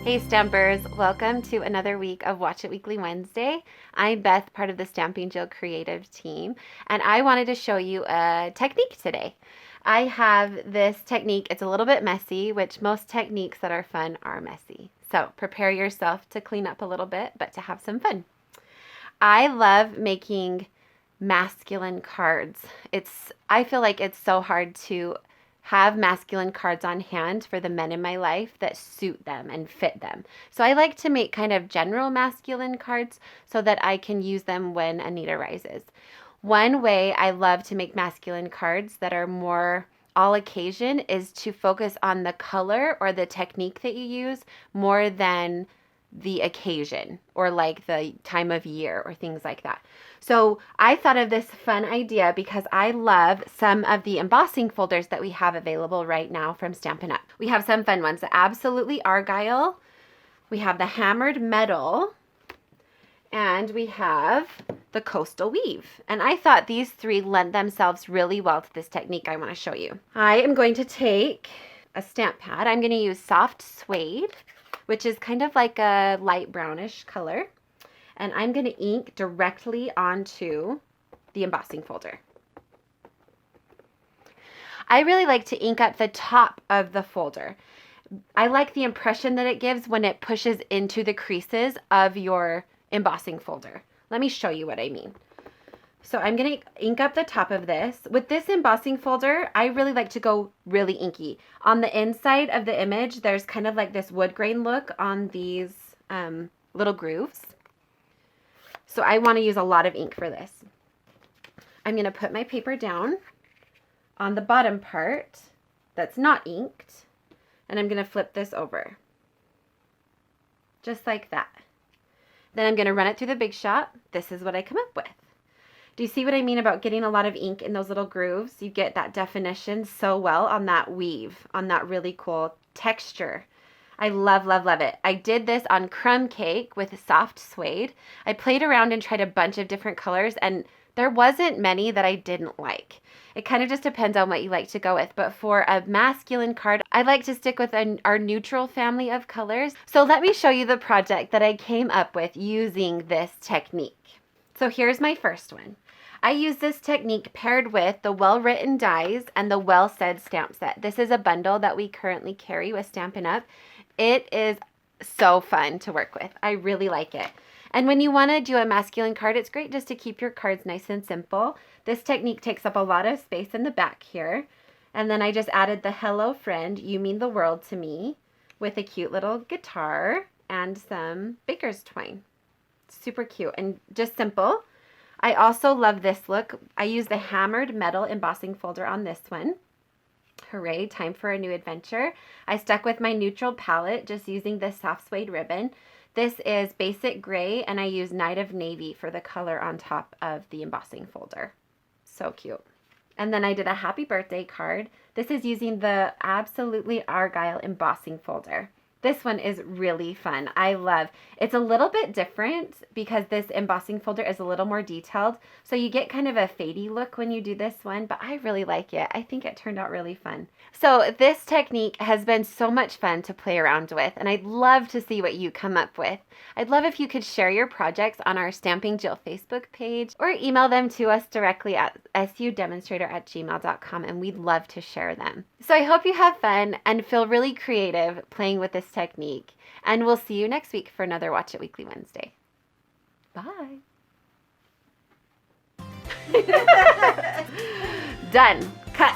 Hey Stampers, welcome to another week of Watch It Weekly Wednesday. I'm Beth, part of the Stamping Jill creative team, and I wanted to show you a technique today. I have this technique, it's a little bit messy, which most techniques that are fun are messy. So prepare yourself to clean up a little bit, but to have some fun. I love making masculine cards. I feel like it's so hard to have masculine cards on hand for the men in my life that suit them and fit them. So I like to make kind of general masculine cards so that I can use them when a need arises. One way I love to make masculine cards that are more all occasion is to focus on the color or the technique that you use more than the occasion or like the time of year or things like that. So I thought of this fun idea because I love some of the embossing folders that we have available right now from Stampin' Up. We have some fun ones, the Absolutely Argyle, we have the Hammered Metal, and we have the Coastal Weave. And I thought these three lend themselves really well to this technique I want to show you. I am going to take a stamp pad. I'm going to use Soft Suede, which is kind of like a light brownish color. And I'm going to ink directly onto the embossing folder. I really like to ink up the top of the folder. I like the impression that it gives when it pushes into the creases of your embossing folder. Let me show you what I mean. So I'm going to ink up the top of this. With this embossing folder, I really like to go really inky. On the inside of the image, there's kind of like this wood grain look on these little grooves. So I want to use a lot of ink for this. I'm going to put my paper down on the bottom part that's not inked, and I'm going to flip this over. Just like that. Then I'm going to run it through the Big Shot. This is what I come up with. Do you see what I mean about getting a lot of ink in those little grooves? You get that definition so well on that weave, on that really cool texture. I love, love, love it. I did this on crumb cake with Soft Suede. I played around and tried a bunch of different colors, and there wasn't many that I didn't like. It kind of just depends on what you like to go with. But for a masculine card, I like to stick with our neutral family of colors. So let me show you the project that I came up with using this technique. So here's my first one. I use this technique paired with the Well-Written Dies and the Well Said stamp set. This is a bundle that we currently carry with Stampin' Up. It is so fun to work with. I really like it. And when you want to do a masculine card, it's great just to keep your cards nice and simple. This technique takes up a lot of space in the back here. And then I just added the Hello Friend, You Mean the World to Me with a cute little guitar and some baker's twine. Super cute and just simple. I also love this look. I use the Hammered Metal embossing folder on this one. Hooray, time for a new adventure. I stuck with my neutral palette, just using this Soft Suede ribbon. This is Basic Gray, and I use Night of Navy for the color on top of the embossing folder. So cute. And then I did a happy birthday card. This is using the Absolutely Argyle embossing folder. This one is really fun. I love. It's a little bit different because this embossing folder is a little more detailed. So you get kind of a fadey look when you do this one, but I really like it. I think it turned out really fun. So this technique has been so much fun to play around with, and I'd love to see what you come up with. I'd love if you could share your projects on our Stamping Jill Facebook page or email them to us directly at sudemonstrator@gmail.com, and we'd love to share them. So I hope you have fun and feel really creative playing with this technique, and we'll see you next week for another Watch It Weekly Wednesday. Bye. Done. Cut.